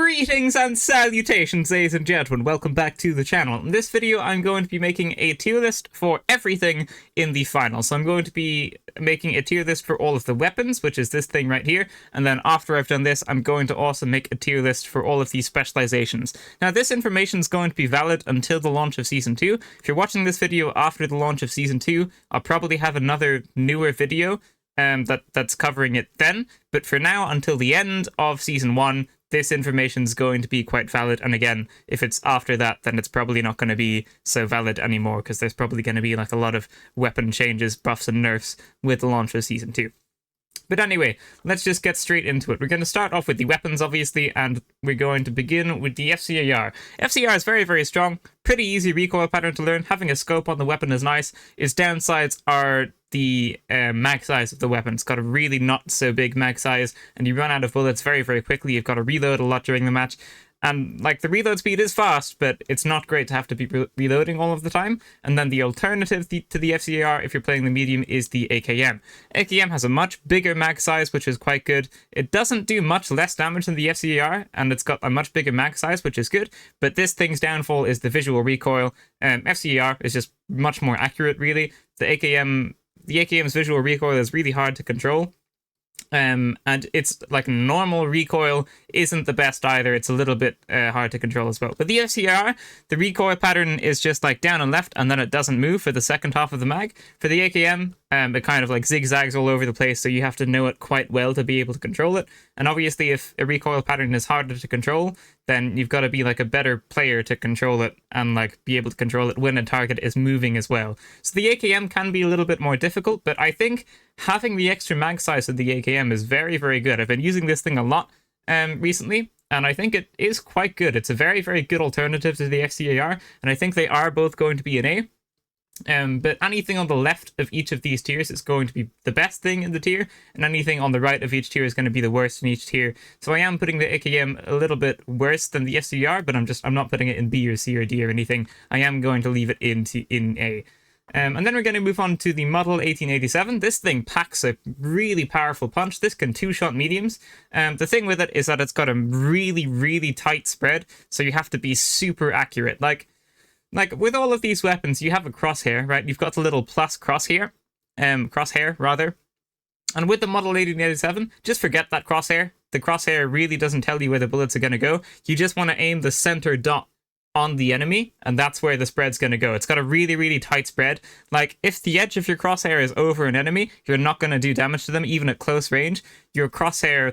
Greetings and salutations, ladies and gentlemen. Welcome back to the channel. In this video, I'm going to be making a tier list for everything in the final. So I'm going to be making a tier list for all of the weapons, which is this thing right here. And then after I've done this, I'm going to also make a tier list for all of these specializations. Now, this information is going to be valid until the launch of Season 2. If you're watching this video after the launch of Season 2, I'll probably have another newer video that's covering it then. But for now, until the end of Season 1, this information is going to be quite valid. And again, if it's after that, then it's probably not going to be so valid anymore, because there's probably going to be like a lot of weapon changes, buffs and nerfs with the launch of Season 2. But anyway, let's just get straight into it. We're going to start off with the weapons, obviously, and we're going to begin with the FCAR. FCAR is very, very strong. Pretty easy recoil pattern to learn. Having a scope on the weapon is nice. Its downsides are the mag size of the weapon. It's got a really not so big mag size, and you run out of bullets very, very quickly. You've got to reload a lot during the match. And, like, the reload speed is fast, but it's not great to have to be reloading all of the time. And then the alternative to the FCAR, if you're playing the medium, is the AKM. AKM has a much bigger mag size, which is quite good. It doesn't do much less damage than the FCAR, and it's got a much bigger mag size, which is good. But this thing's downfall is the visual recoil. FCAR is just much more accurate, really. The AKM's visual recoil is really hard to control. And it's like normal recoil isn't the best either. It's a little bit hard to control as well. But the FCR, the recoil pattern is just like down and left, and then it doesn't move for the second half of the mag. For the AKM, it kind of like zigzags all over the place, so you have to know it quite well to be able to control it. And obviously, if a recoil pattern is harder to control, then you've got to be like a better player to control it and like be able to control it when a target is moving as well. So the AKM can be a little bit more difficult, but I think having the extra mag size of the AKM is very, very good. I've been using this thing a lot recently, and I think it is quite good. It's a very, very good alternative to the FCAR, and I think they are both going to be an A. But anything on the left of each of these tiers is going to be the best thing in the tier, and anything on the right of each tier is going to be the worst in each tier. So I am putting the AKM a little bit worse than the FCR, but I'm not putting it in B or C or D or anything. I am going to leave it in A. And then we're going to move on to the Model 1887. This thing packs a really powerful punch. This can two-shot mediums. The thing with it is that it's got a really, really tight spread, so you have to be super accurate. Like with all of these weapons, you have a crosshair, right? You've got the little plus crosshair, rather. And with the Model 1887, just forget that crosshair. The crosshair really doesn't tell you where the bullets are going to go. You just want to aim the center dot on the enemy, and that's where the spread's going to go. It's got a really, really tight spread. Like, if the edge of your crosshair is over an enemy, you're not going to do damage to them, even at close range. Your crosshair,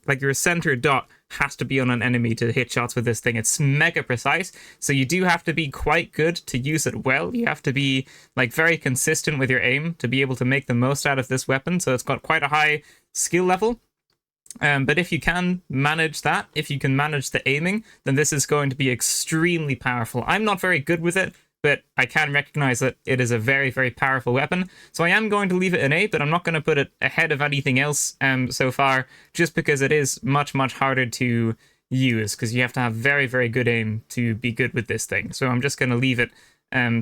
like your center dot, has to be on an enemy to hit shots with this thing. It's mega precise, so you do have to be quite good to use it well. You have to be, like, very consistent with your aim to be able to make the most out of this weapon, so it's got quite a high skill level. But if you can manage that, if you can manage the aiming, then this is going to be extremely powerful. I'm not very good with it, but I can recognize that it is a very, very powerful weapon. So I am going to leave it an A, but I'm not going to put it ahead of anything else so far, just because it is much, much harder to use, because you have to have very, very good aim to be good with this thing. So I'm just going to leave it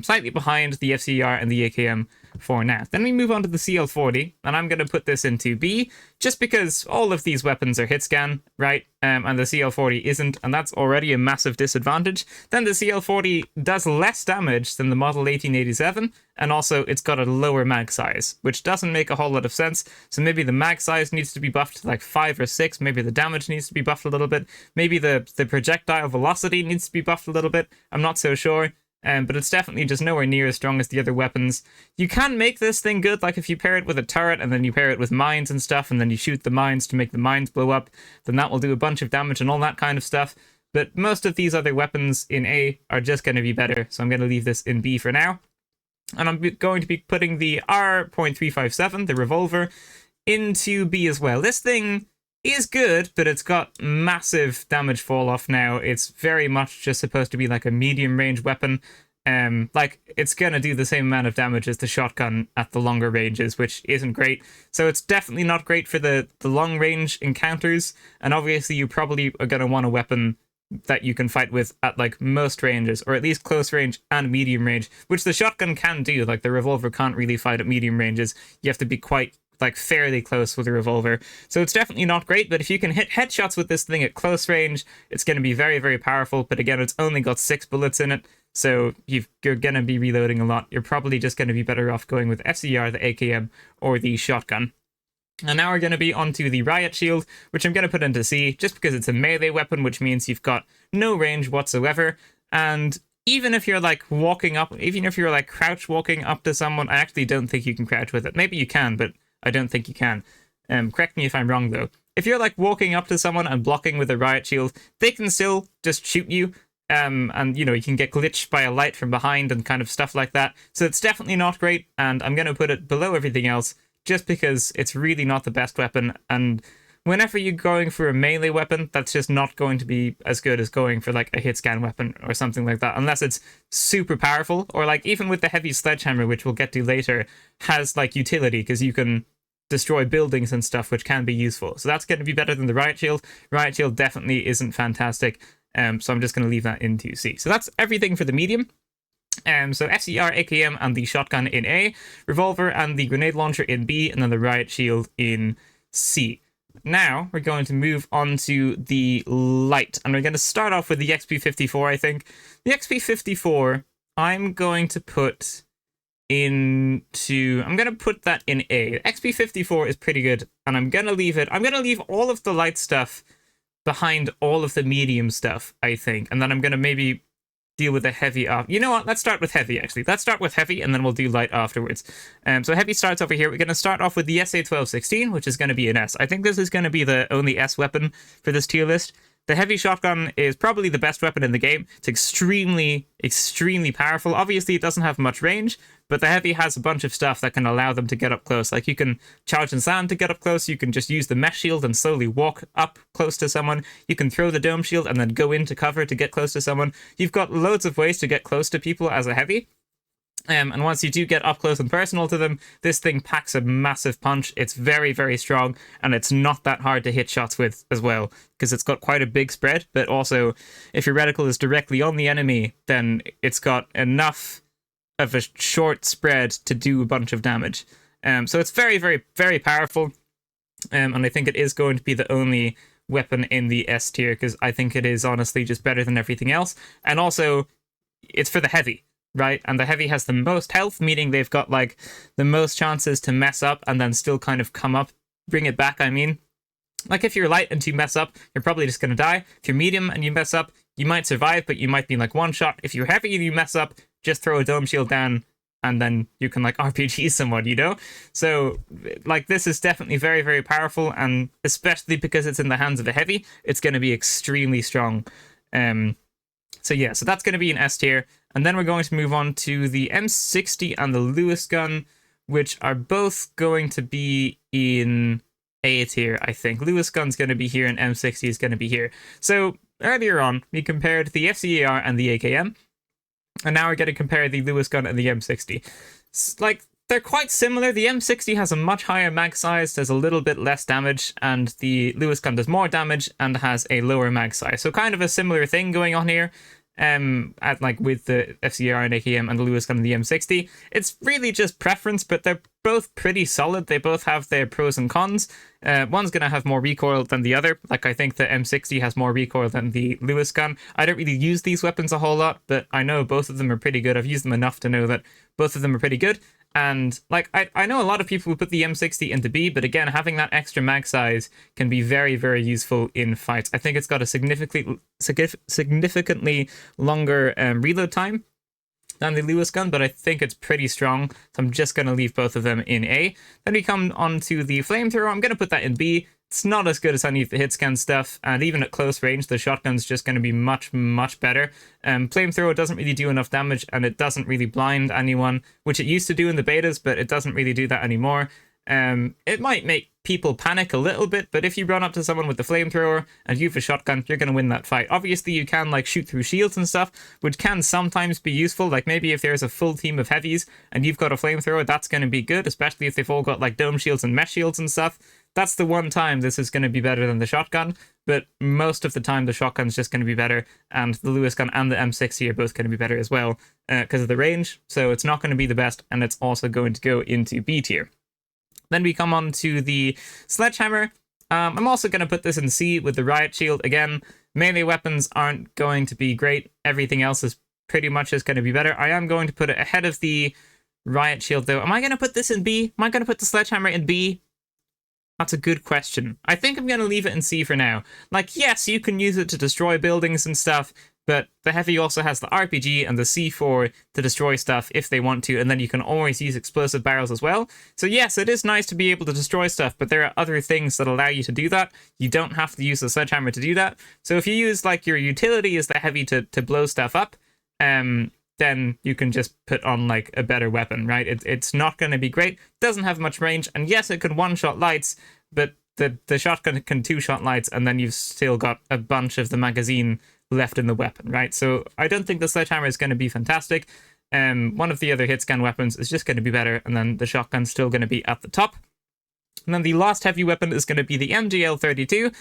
slightly behind the FCR and the AKM for now. Then we move on to the CL40, and I'm going to put this into B, just because all of these weapons are hit scan, right? And the CL40 isn't, and that's already a massive disadvantage. Then the CL40 does less damage than the Model 1887, and also it's got a lower mag size, which doesn't make a whole lot of sense. So maybe the mag size needs to be buffed to like 5 or 6, maybe the damage needs to be buffed a little bit, maybe the projectile velocity needs to be buffed a little bit, I'm not so sure. But it's definitely just nowhere near as strong as the other weapons. You can make this thing good, like if you pair it with a turret and then you pair it with mines and stuff, and then you shoot the mines to make the mines blow up, then that will do a bunch of damage and all that kind of stuff. But most of these other weapons in A are just going to be better, so I'm going to leave this in B for now. And I'm going to be putting the R.357, the revolver, into B as well. This thing is good, but it's got massive damage fall off now. It's very much just supposed to be like a medium range weapon. Like, it's gonna do the same amount of damage as the shotgun at the longer ranges, which isn't great. So it's definitely not great for the long range encounters, and obviously you probably are gonna want a weapon that you can fight with at like most ranges, or at least close range and medium range, which the shotgun can do. Like, the revolver can't really fight at medium ranges. You have to be quite like fairly close with a revolver. So it's definitely not great, but if you can hit headshots with this thing at close range, it's going to be very, very powerful. But again, it's only got 6 bullets in it, so you're going to be reloading a lot. You're probably just going to be better off going with FCR, the AKM, or the shotgun. And now we're going to be onto the riot shield, which I'm going to put into C, just because it's a melee weapon, which means you've got no range whatsoever. And even if you're like walking up, even if you're like crouch walking up to someone, I actually don't think you can crouch with it. Maybe you can, but I don't think you can. Correct me if I'm wrong though. If you're like walking up to someone and blocking with a riot shield, they can still just shoot you. And you know, you can get glitched by a light from behind and kind of stuff like that. So it's definitely not great, and I'm going to put it below everything else just because it's really not the best weapon. And whenever you're going for a melee weapon, that's just not going to be as good as going for like a hit scan weapon or something like that, unless it's super powerful, or like even with the heavy sledgehammer, which we'll get to later, has like utility because you can destroy buildings and stuff, which can be useful. So that's going to be better than the riot shield. Riot shield definitely isn't fantastic. So I'm just going to leave that into C. So that's everything for the medium. So FCR, AKM, and the shotgun in A, revolver and the grenade launcher in B, and then the riot shield in C. Now we're going to move on to the light, and we're going to start off with the XP54, I think. The XP54, I'm going to put that in A. XP54 is pretty good, and I'm going to leave all of the light stuff behind all of the medium stuff, I think, and then I'm going to maybe deal with the heavy off. You know what? Let's start with heavy, actually. Let's start with heavy, and then we'll do light afterwards. So heavy starts over here. We're going to start off with the SA-1216, which is going to be an S. I think this is going to be the only S weapon for this tier list. The heavy shotgun is probably the best weapon in the game. It's extremely, extremely powerful. Obviously, it doesn't have much range, but the heavy has a bunch of stuff that can allow them to get up close. Like, you can charge and slam to get up close. You can just use the mesh shield and slowly walk up close to someone. You can throw the dome shield and then go into cover to get close to someone. You've got loads of ways to get close to people as a heavy. And once you do get up close and personal to them, this thing packs a massive punch. It's very, very strong, and it's not that hard to hit shots with as well, because it's got quite a big spread, but also, if your reticle is directly on the enemy, then it's got enough of a short spread to do a bunch of damage. So it's very, very, very powerful, and I think it is going to be the only weapon in the S tier, because I think it is honestly just better than everything else, and also, it's for the heavy. Right, and the heavy has the most health, meaning they've got like the most chances to mess up and then still kind of come up, bring it back. I mean, like if you're light and you mess up, you're probably just gonna die. If you're medium and you mess up, you might survive, but you might be like one shot. If you're heavy and you mess up, just throw a dome shield down and then you can like RPG someone, you know? So like this is definitely very, very powerful, and especially because it's in the hands of a heavy, it's going to be extremely strong. So yeah, so that's going to be an S tier. And then we're going to move on to the M60 and the Lewis gun, which are both going to be in A tier, I think. Lewis gun's going to be here and M60 is going to be here. So earlier on, we compared the FCAR and the AKM, and now we're going to compare the Lewis gun and the M60. Like, they're quite similar. The M60 has a much higher mag size, does a little bit less damage, and the Lewis gun does more damage and has a lower mag size. So kind of a similar thing going on here. With the FCR and AKM and the Lewis gun and the M60. It's really just preference, but they're both pretty solid. They both have their pros and cons. One's going to have more recoil than the other. Like, I think the M60 has more recoil than the Lewis gun. I don't really use these weapons a whole lot, but I know both of them are pretty good. I've used them enough to know that both of them are pretty good. And like I know a lot of people who put the M60 into B, but again, having that extra mag size can be very, very useful in fights. I think it's got a significantly longer reload time than the Lewis gun, but I think it's pretty strong, so I'm just going to leave both of them in A. Then we come on to the flamethrower. I'm going to put that in B. It's not as good as any of the hit scan stuff, and even at close range, the shotgun's just going to be much, much better. Flamethrower doesn't really do enough damage, and it doesn't really blind anyone, which it used to do in the betas, but it doesn't really do that anymore. It might make people panic a little bit, but if you run up to someone with the flamethrower and you have a shotgun, you're going to win that fight. Obviously, you can like shoot through shields and stuff, which can sometimes be useful. Like maybe if there's a full team of heavies and you've got a flamethrower, that's going to be good, especially if they've all got like dome shields and mesh shields and stuff. That's the one time this is going to be better than the shotgun, but most of the time the shotgun's just going to be better, and the Lewis gun and the M60 are both going to be better as well because of the range, so it's not going to be the best, and it's also going to go into B tier. Then we come on to the sledgehammer. I'm also going to put this in C with the riot shield. Again, melee weapons aren't going to be great. Everything else is pretty much just going to be better. I am going to put it ahead of the riot shield, though. Am I going to put this in B? Am I going to put the sledgehammer in B? That's a good question. I think I'm going to leave it in C for now. Like, yes, you can use it to destroy buildings and stuff, but the heavy also has the RPG and the C4 to destroy stuff if they want to, and then you can always use explosive barrels as well. So yes, it is nice to be able to destroy stuff, but there are other things that allow you to do that. You don't have to use the sledgehammer to do that. So if you use, like, your utility is the heavy to blow stuff up, then you can just put on, like, a better weapon, right? It's not going to be great, doesn't have much range, and yes, it can one-shot lights, but the shotgun can two-shot lights, and then you've still got a bunch of the magazine left in the weapon, right? So I don't think the sledgehammer is going to be fantastic. One of the other hit scan weapons is just going to be better, and then the shotgun's still going to be at the top. And then the last heavy weapon is going to be the MGL-32,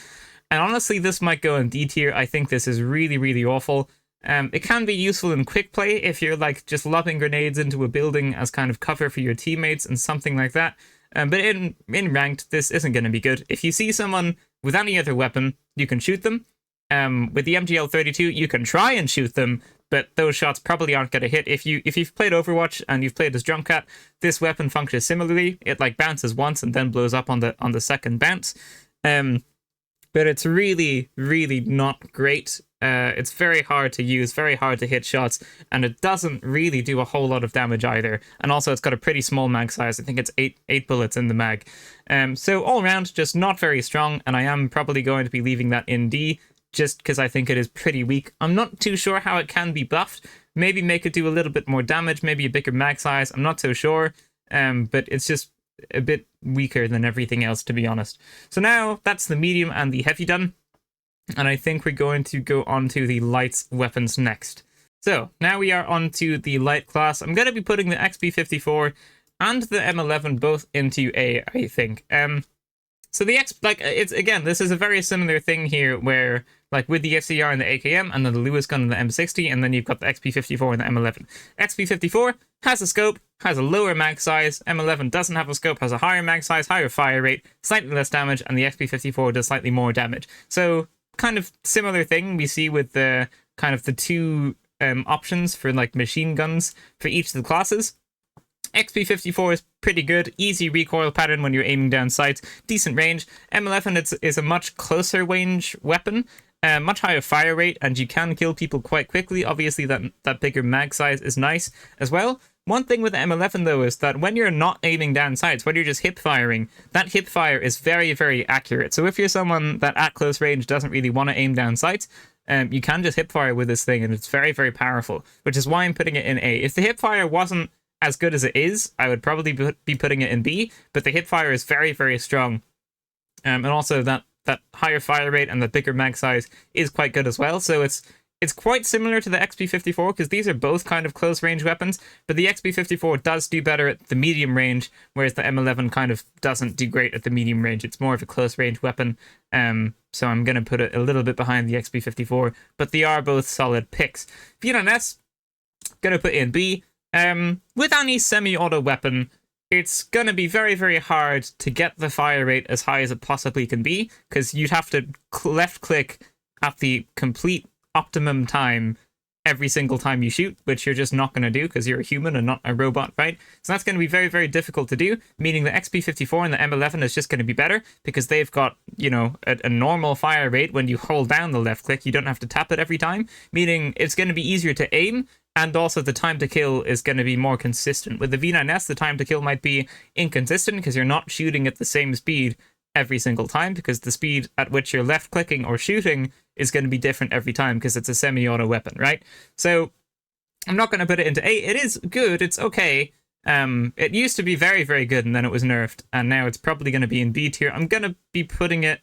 and honestly, this might go in D tier. I think this is really, really awful. It can be useful in quick play if you're, like, just lobbing grenades into a building as kind of cover for your teammates and something like that. But in ranked, this isn't going to be good. If you see someone with any other weapon, you can shoot them. With the MGL-32, you can try and shoot them, but those shots probably aren't going to hit. If you've played Overwatch and you've played as Drumcat, this weapon functions similarly. It, like, bounces once and then blows up on the second bounce. But it's really, really not great. It's very hard to use, very hard to hit shots, and it doesn't really do a whole lot of damage either. And also, it's got a pretty small mag size. I think it's eight bullets in the mag. So all around, just not very strong, and I am probably going to be leaving that in D, just because I think it is pretty weak. I'm not too sure how it can be buffed. Maybe make it do a little bit more damage, maybe a bigger mag size. I'm not so sure, but it's just a bit weaker than everything else, to be honest. So now that's the medium and the heavy done, and I think we're going to go on to the light weapons next. So now we are on to the light class. I'm going to be putting the XP54 and the M11 both into A, I think. So the it's, again, this is a very similar thing here where, like, with the FCR and the AKM, and then the Lewis gun and the M60, and then you've got the XP54 and the M11. XP54 has a scope, has a lower mag size. M11 doesn't have a scope, has a higher mag size, higher fire rate, slightly less damage, and the XP54 does slightly more damage. So kind of similar thing we see with the kind of the two options for, like, machine guns for each of the classes. XP54 is pretty good, easy recoil pattern when you're aiming down sights, decent range. M11 is a much closer range weapon, much higher fire rate, and you can kill people quite quickly. Obviously, that bigger mag size is nice as well. One thing with the M11, though, is that when you're not aiming down sights, when you're just hip firing, that hip fire is very, very accurate. So if you're someone that at close range doesn't really want to aim down sights, you can just hip fire with this thing, and it's very, very powerful, which is why I'm putting it in A. If the hip fire wasn't as good as it is, I would probably be putting it in B, but the hip fire is very, very strong. And also that higher fire rate and the bigger mag size is quite good as well. So it's quite similar to the XP54, because these are both kind of close range weapons, but the XP54 does do better at the medium range, whereas the M11 kind of doesn't do great at the medium range. It's more of a close range weapon. So I'm going to put it a little bit behind the XP54, but they are both solid picks. V9S, going to put in B. With any semi-auto weapon, it's going to be very, very hard to get the fire rate as high as it possibly can be, because you'd have to left-click at the complete optimum time every single time you shoot, which you're just not going to do because you're a human and not a robot, right? So that's going to be very, very difficult to do, meaning the XP54 and the M11 is just going to be better because they've got, you know, a normal fire rate. When you hold down the left click, you don't have to tap it every time, meaning it's going to be easier to aim, and also the time to kill is going to be more consistent. With the V9S, the time to kill might be inconsistent because you're not shooting at the same speed every single time, because the speed at which you're left clicking or shooting is going to be different every time because it's a semi-auto weapon, right? So I'm not going to put it into A. It is good, it's okay. It used to be very, very good, and then it was nerfed, and now it's probably going to be in B tier. I'm going to be putting it,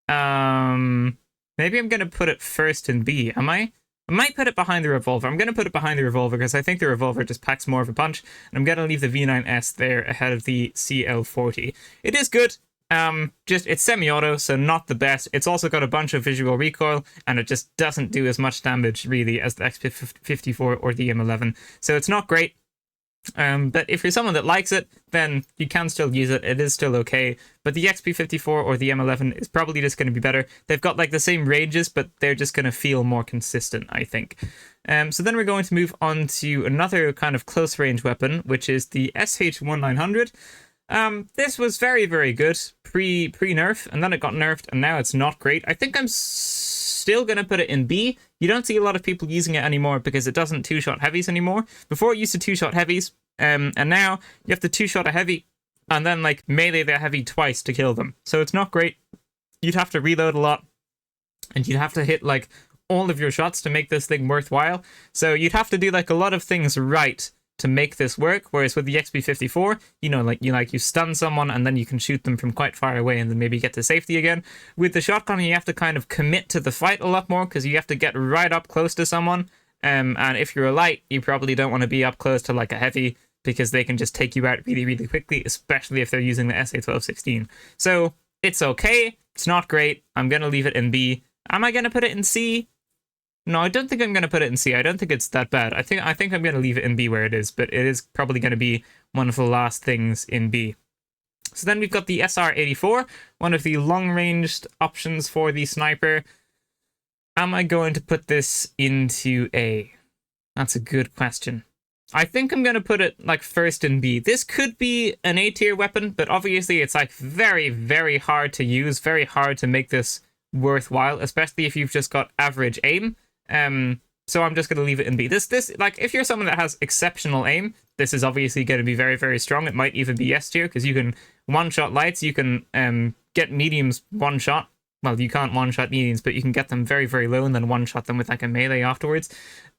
maybe I'm going to put it first in B. Am I? I might put it behind the revolver. I'm going to put it behind the revolver because I think the revolver just packs more of a punch, and I'm going to leave the V9S there ahead of the CL40. It is good. Just it's semi-auto, so not the best. It's also got a bunch of visual recoil, and it just doesn't do as much damage really as the XP54 or the M11. So it's not great. But if you're someone that likes it, then you can still use it. It is still okay. But the XP54 or the M11 is probably just going to be better. They've got like the same ranges, but they're just going to feel more consistent, I think. So then we're going to move on to another kind of close range weapon, which is the SH-1900. This was very, very good pre-nerf, and then it got nerfed, and now it's not great. I think I'm still going to put it in B. You don't see a lot of people using it anymore because it doesn't two-shot heavies anymore. Before it used to two-shot heavies, and now you have to two-shot a heavy and then like melee the heavy twice to kill them. So it's not great. You'd have to reload a lot, and you'd have to hit like all of your shots to make this thing worthwhile. So you'd have to do like a lot of things right to make this work, whereas with the XP54, you know, you stun someone and then you can shoot them from quite far away and then maybe get to safety again. With the shotgun, you have to kind of commit to the fight a lot more because you have to get right up close to someone. And if you're a light, you probably don't want to be up close to like a heavy because they can just take you out really, really quickly, especially if they're using the SA-1216. So it's okay. It's not great. I'm going to leave it in B. Am I going to put it in C? No, I don't think I'm going to put it in C. I don't think it's that bad. I think I'm going to leave it in B where it is, but it is probably going to be one of the last things in B. So then we've got the SR-84, one of the long-ranged options for the sniper. Am I going to put this into A? That's a good question. I think I'm going to put it like first in B. This could be an A tier weapon, but obviously it's like very, very hard to use, very hard to make this worthwhile, especially if you've just got average aim. So I'm just going to leave it in B. This like, if you're someone that has exceptional aim, this is obviously going to be very, very strong. It might even be S tier because you can one-shot lights, you can get mediums one-shot. Well, you can't one-shot mediums, but you can get them very, very low and then one-shot them with like a melee afterwards.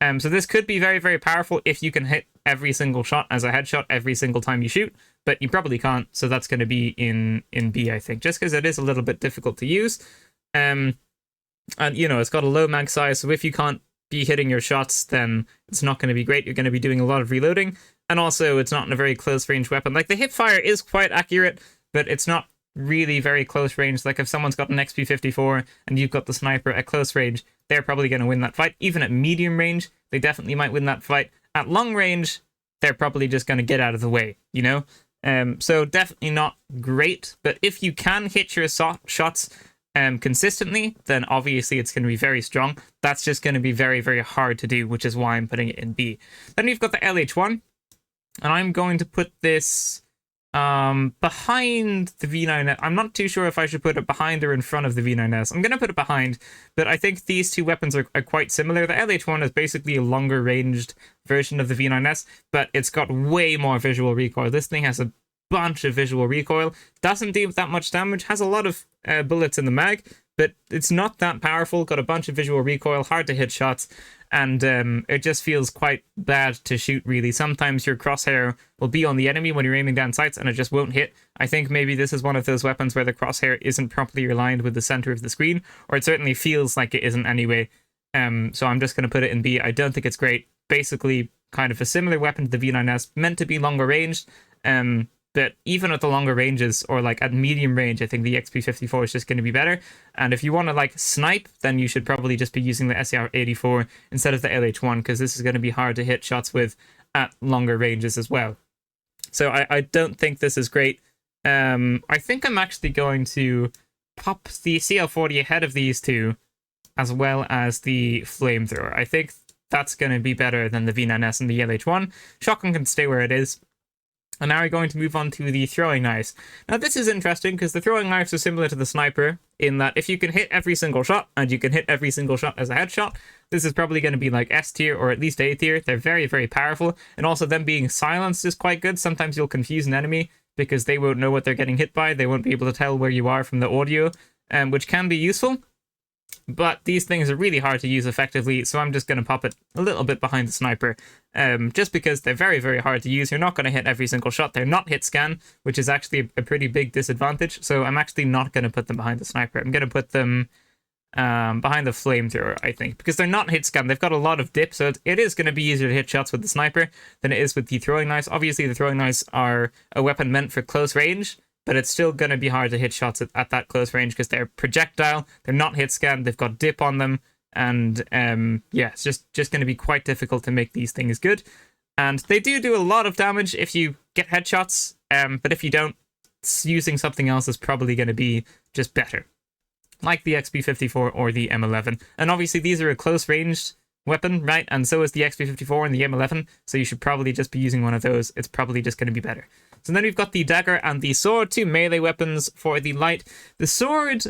So this could be very, very powerful if you can hit every single shot as a headshot every single time you shoot, but you probably can't, so that's going to be in B, I think, just because it is a little bit difficult to use. And, you know, it's got a low mag size, so if you can't be hitting your shots, then it's not going to be great. You're going to be doing a lot of reloading, and also it's not in a very close range weapon. Like, the hip fire is quite accurate, but it's not really very close range. Like, if someone's got an XP54 and you've got the sniper at close range, they're probably going to win that fight. Even at medium range, they definitely might win that fight. At long range, they're probably just going to get out of the way, you know? So definitely not great, but if you can hit your shots consistently, then obviously it's going to be very strong. That's just going to be very, very hard to do, which is why I'm putting it in B. Then we've got the LH1, and I'm going to put this behind the V9S. I'm not too sure if I should put it behind or in front of the V9S. I'm going to put it behind, but I think these two weapons are quite similar. The LH1 is basically a longer ranged version of the V9S, but it's got way more visual recoil. This thing has a bunch of visual recoil, doesn't deal that much damage, has a lot of bullets in the mag, but it's not that powerful, got a bunch of visual recoil, hard to hit shots, and it just feels quite bad to shoot, really. Sometimes your crosshair will be on the enemy when you're aiming down sights and it just won't hit. I think maybe this is one of those weapons where the crosshair isn't properly aligned with the center of the screen, or it certainly feels like it isn't anyway. So I'm just going to put it in B. I don't think it's great. Basically, kind of a similar weapon to the V9S, meant to be longer ranged, but even at the longer ranges, or like at medium range, I think the XP54 is just going to be better. And if you want to like snipe, then you should probably just be using the SR-84 instead of the LH1, because this is going to be hard to hit shots with at longer ranges as well. So I don't think this is great. I think I'm actually going to pop the CL40 ahead of these two, as well as the flamethrower. I think that's going to be better than the V9S and the LH1. Shotgun can stay where it is. And now we're going to move on to the throwing knives. Now this is interesting because the throwing knives are similar to the sniper in that if you can hit every single shot, and you can hit every single shot as a headshot, this is probably going to be like S tier or at least A tier. They're very, very powerful. And also them being silenced is quite good. Sometimes you'll confuse an enemy because they won't know what they're getting hit by. They won't be able to tell where you are from the audio, which can be useful. But these things are really hard to use effectively, so I'm just going to pop it a little bit behind the sniper, just because they're very, very hard to use. You're not going to hit every single shot. They're not hit scan, which is actually a pretty big disadvantage, so I'm actually not going to put them behind the sniper. I'm going to put them behind the flamethrower, I think, because they're not hit scan. They've got a lot of dip, so it is going to be easier to hit shots with the sniper than it is with the throwing knives. Obviously, the throwing knives are a weapon meant for close range, but it's still going to be hard to hit shots at that close range because they're projectile, they're not hit scan, they've got dip on them, and yeah, it's just going to be quite difficult to make these things good. And they do a lot of damage if you get headshots, but if you don't, using something else is probably going to be just better. Like the XP54 or the M11. And obviously these are a close ranged weapon, right? And so is the XP54 and the M11, so you should probably just be using one of those. It's probably just going to be better. So then we've got the dagger and the sword, 2 melee weapons for the light. The sword,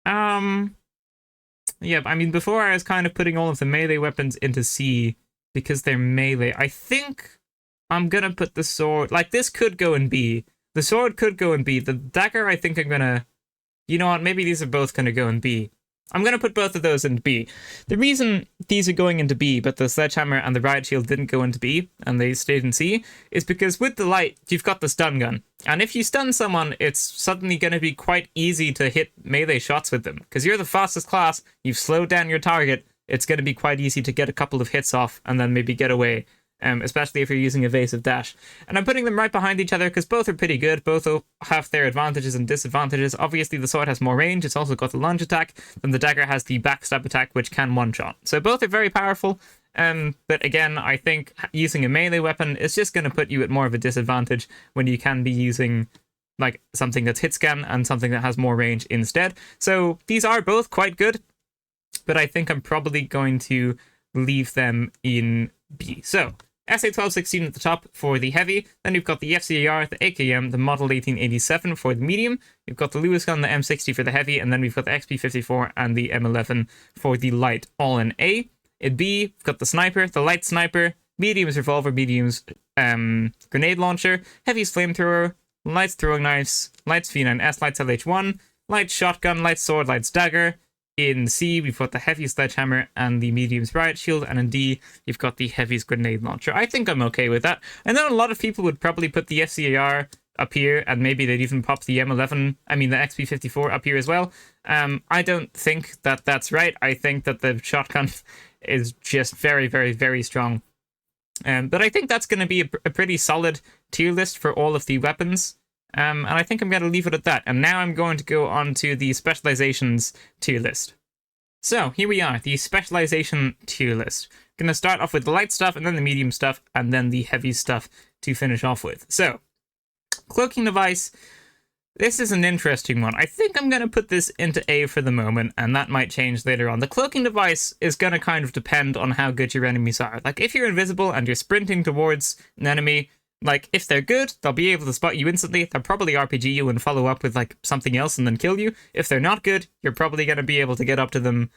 yeah, I mean, before I was kind of putting all of the melee weapons into C because they're melee. I think I'm going to put the sword, like this could go in B. The sword could go in B. The dagger, I think I'm going to, you know what, maybe these are both going to go in B. I'm going to put both of those into B. The reason these are going into B, but the sledgehammer and the riot shield didn't go into B, and they stayed in C, is because with the light, you've got the stun gun. And if you stun someone, it's suddenly going to be quite easy to hit melee shots with them. Because you're the fastest class, you've slowed down your target, it's going to be quite easy to get a couple of hits off, and then maybe get away. Especially if you're using evasive dash. And I'm putting them right behind each other because both are pretty good. Both have their advantages and disadvantages. Obviously, the sword has more range. It's also got the lunge attack. Then the dagger has the backstab attack, which can one-shot. So both are very powerful. But again, I think using a melee weapon is just going to put you at more of a disadvantage when you can be using like something that's hit scan and something that has more range instead. So these are both quite good, but I think I'm probably going to leave them in B. So SA-1216 at the top for the heavy. Then you've got the FCAR, the AKM, the Model 1887 for the medium. You've got the Lewis gun, the M60 for the heavy, and then we've got the XP54 and the M11 for the light, all in A. In B, we've got the sniper, the light sniper, medium's revolver, medium's grenade launcher, heavy's flamethrower, light's throwing knives, light's V9S, light's LH1, light shotgun, light sword, light's dagger. In C, we've got the heavy sledgehammer and the medium's riot shield, and in D, you've got the heavy's grenade launcher. I think I'm okay with that. I know a lot of people would probably put the FCAR up here, and maybe they'd even pop the M11, I mean the XP54 up here as well. I don't think that that's right. I think that the shotgun is just very, very, very strong. But I think that's going to be a pretty solid tier list for all of the weapons. And I think I'm going to leave it at that. And now I'm going to go on to the specializations tier list. So here we are, the specialization tier list. I'm going to start off with the light stuff, and then the medium stuff, and then the heavy stuff to finish off with. So, cloaking device. This is an interesting one. I think I'm going to put this into A for the moment, and that might change later on. The cloaking device is going to kind of depend on how good your enemies are. Like, if you're invisible and you're sprinting towards an enemy, like, if they're good, they'll be able to spot you instantly. They'll probably RPG you and follow up with, like, something else and then kill you. If they're not good, you're probably going to be able to get up to them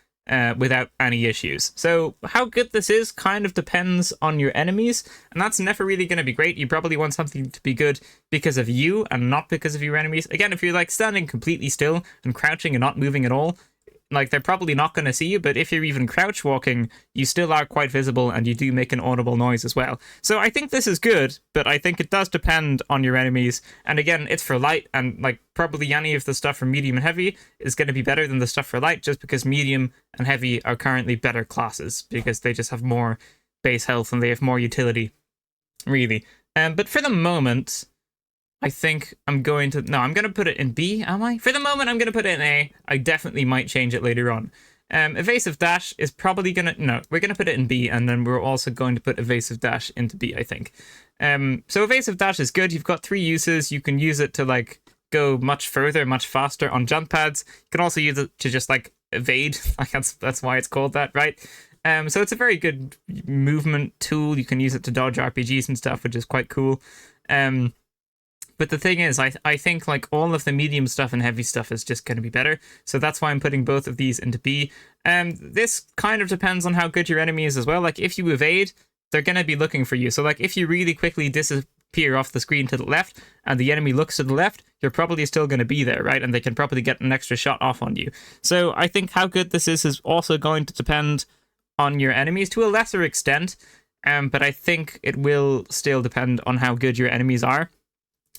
without any issues. So how good this is kind of depends on your enemies, and that's never really going to be great. You probably want something to be good because of you and not because of your enemies. Again, if you're, like, standing completely still and crouching and not moving at all, like, they're probably not going to see you, but if you're even crouch walking, you still are quite visible and you do make an audible noise as well. So I think this is good, but I think it does depend on your enemies. And again, it's for light, and like probably any of the stuff for medium and heavy is going to be better than the stuff for light, just because medium and heavy are currently better classes because they just have more base health and they have more utility, really. But for the moment, I think I'm going to... No, I'm going to put it in B, am I? For the moment, I'm going to put it in A. I definitely might change it later on. Evasive dash is probably going to... No, we're going to put it in B, and then we're also going to put evasive dash into B, I think. So evasive dash is good. You've got 3 uses. You can use it to, like, go much further, much faster on jump pads. You can also use it to just, like, evade. Like, that's why it's called that, right? So it's a very good movement tool. You can use it to dodge RPGs and stuff, which is quite cool. But the thing is, I think like all of the medium stuff and heavy stuff is just going to be better. So that's why I'm putting both of these into B. This kind of depends on how good your enemy is as well. Like if you evade, they're going to be looking for you. So like if you really quickly disappear off the screen to the left and the enemy looks to the left, you're probably still going to be there, right? And they can probably get an extra shot off on you. So I think how good this is also going to depend on your enemies to a lesser extent. But I think it will still depend on how good your enemies are.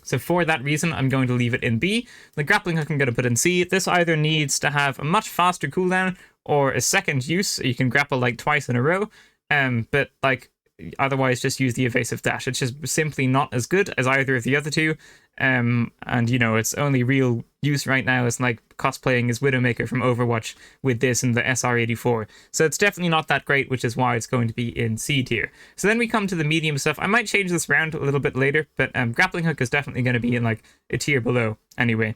So for that reason, I'm going to leave it in B. The grappling hook I'm going to put in C. This either needs to have a much faster cooldown or a second use, so you can grapple like twice in a row. But like otherwise just use the evasive dash. It's just simply not as good as either of the other two. And, you know, its only real use right now is like cosplaying as Widowmaker from Overwatch with this and the SR84. So it's definitely not that great, which is why it's going to be in C tier. So then we come to the medium stuff. I might change this around a little bit later, but Grappling Hook is definitely going to be in like a tier below anyway.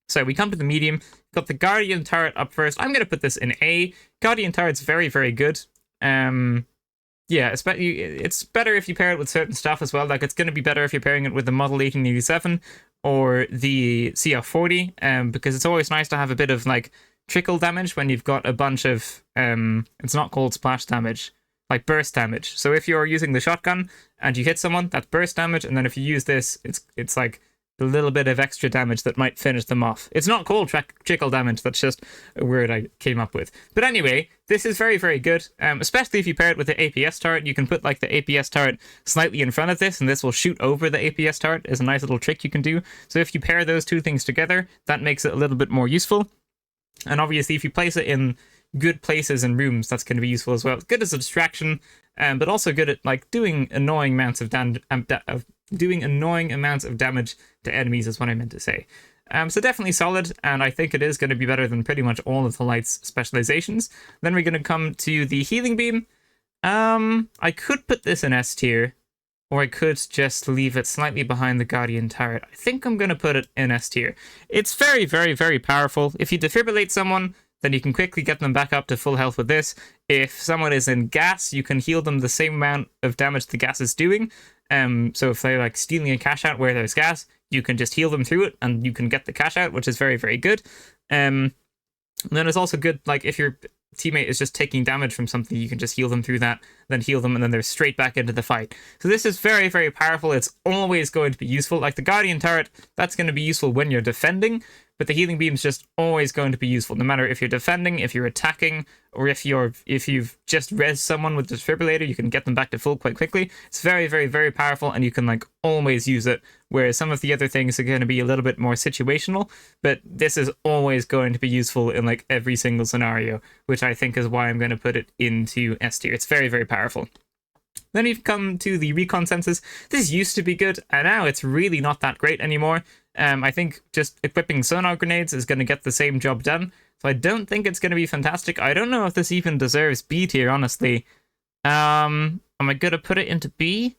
So we come to the medium. Got the Guardian Turret up first. I'm going to put this in A. Guardian Turret's very, very good. Yeah, it's better if you pair it with certain stuff as well. Like, it's going to be better if you're pairing it with the Model 1887 or the CF40, because it's always nice to have a bit of, like, trickle damage when you've got a bunch of, it's not called splash damage, like burst damage. So if you're using the shotgun and you hit someone, that's burst damage, and then if you use this, it's like a little bit of extra damage that might finish them off. It's not called trickle damage, that's just a word I came up with. But anyway, this is very, very good, especially if you pair it with the APS turret. You can put like the APS turret slightly in front of this, and this will shoot over the APS turret. Is a nice little trick you can do. So if you pair those two things together, that makes it a little bit more useful. And obviously, if you place it in good places and rooms, that's going to be useful as well. It's good as a distraction, but also good at like doing annoying amounts of damage to enemies is what I meant to say. So definitely solid, and I think it is going to be better than pretty much all of the Light's specializations. Then we're going to come to the Healing Beam. I could put this in S tier, or I could just leave it slightly behind the Guardian Turret. I think I'm going to put it in S tier. It's very, very, very powerful. If you defibrillate someone, then you can quickly get them back up to full health with this. If someone is in gas, you can heal them the same amount of damage the gas is doing. So if they're like stealing a cash out where there's gas, you can just heal them through it and you can get the cash out, which is very, very good. And then it's also good, like if your teammate is just taking damage from something, you can just heal them through that, then heal them, and then they're straight back into the fight. So this is very, very powerful. It's always going to be useful. Like the Guardian Turret, that's going to be useful when you're defending, but the Healing Beam is just always going to be useful, no matter if you're defending, if you're attacking, or if you've just res someone with the defibrillator, you can get them back to full quite quickly. It's very, very, very powerful, and you can like always use it, whereas some of the other things are going to be a little bit more situational, but this is always going to be useful in like every single scenario, which I think is why I'm going to put it into S tier. It's very, very powerful. Then we've come to the recon sensors. This used to be good, and now it's really not that great anymore. I think just equipping sonar grenades is going to get the same job done, so I don't think it's going to be fantastic. I don't know if this even deserves B tier, honestly. Am I going to put it into B?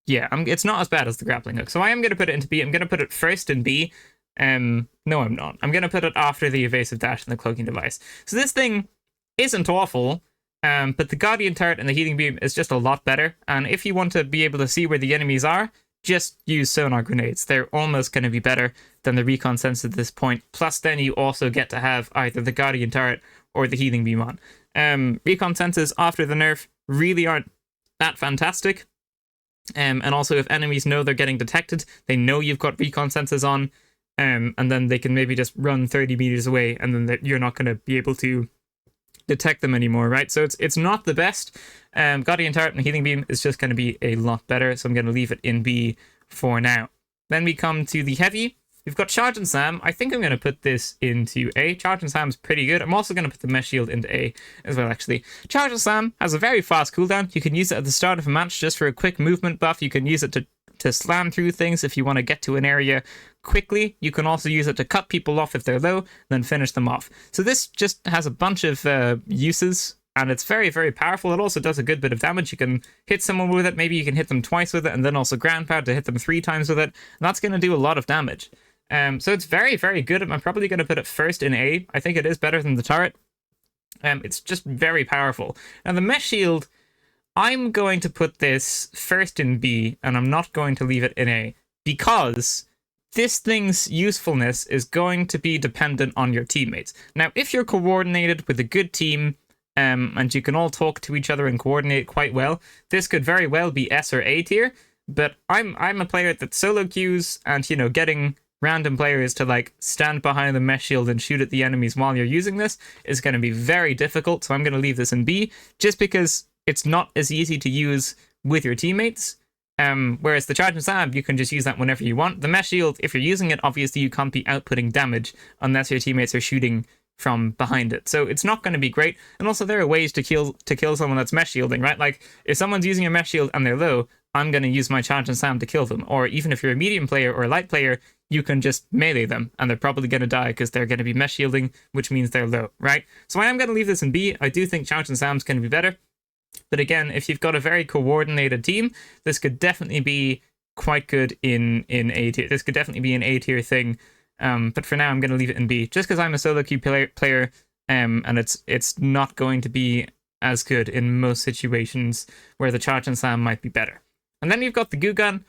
Yeah, it's not as bad as the Grappling Hook, so I am going to put it into B. I'm going to put it first in B. No, I'm not. I'm going to put it after the Evasive Dash and the Cloaking Device. So this thing isn't awful, but the Guardian Turret and the Healing Beam is just a lot better, and if you want to be able to see where the enemies are, just use sonar grenades. They're almost going to be better than the recon sensor at this point. Plus, then you also get to have either the Guardian Turret or the Healing Beam on. Recon sensors after the nerf really aren't that fantastic. And also, if enemies know they're getting detected, they know you've got recon sensors on, and then they can maybe just run 30 meters away, and then you're not going to be able to detect them anymore, right? So it's not the best. Guardian Turret and Healing Beam is just going to be a lot better, so I'm going to leave it in B for now. Then we come to the heavy. We've got Charge and Slam. I think I'm going to put this into A. Charge and Slam's pretty good. I'm also going to put the Mesh Shield into A as well, actually. Charge and Slam has a very fast cooldown. You can use it at the start of a match just for a quick movement buff. You can use it to slam through things if you want to get to an area quickly. You can also use it to cut people off if they're low, then finish them off. So this just has a bunch of uses, and it's very, very powerful. It also does a good bit of damage. You can hit someone with it, maybe you can hit them twice with it, and then also ground pound to hit them 3 times with it, and that's going to do a lot of damage. So it's very, very good. I'm probably going to put it first in A. I think it is better than the turret. It's just very powerful. Now the Mesh Shield, I'm going to put this first in B, and I'm not going to leave it in A, because this thing's usefulness is going to be dependent on your teammates. Now, if you're coordinated with a good team, and you can all talk to each other and coordinate quite well, this could very well be S or A tier, but I'm a player that solo queues, and, you know, getting random players to, like, stand behind the Mesh Shield and shoot at the enemies while you're using this is going to be very difficult, so I'm going to leave this in B, just because it's not as easy to use with your teammates. Whereas the Charge and Slam, you can just use that whenever you want. The Mesh Shield, if you're using it, obviously you can't be outputting damage unless your teammates are shooting from behind it. So it's not going to be great. And also there are ways to kill someone that's mesh shielding, right? Like if someone's using a mesh shield and they're low, I'm going to use my charge and slam to kill them. Or even if you're a medium player or a light player, you can just melee them and they're probably going to die because they're going to be mesh shielding, which means they're low, right? So I am going to leave this in B. I do think charge and slam's going to be better. But again, if you've got a very coordinated team, this could definitely be quite good in A tier. This could definitely be an A tier thing. But for now, I'm going to leave it in B, just because I'm a solo queue player, and it's not going to be as good in most situations where the charge and slam might be better. And then you've got the goo gun,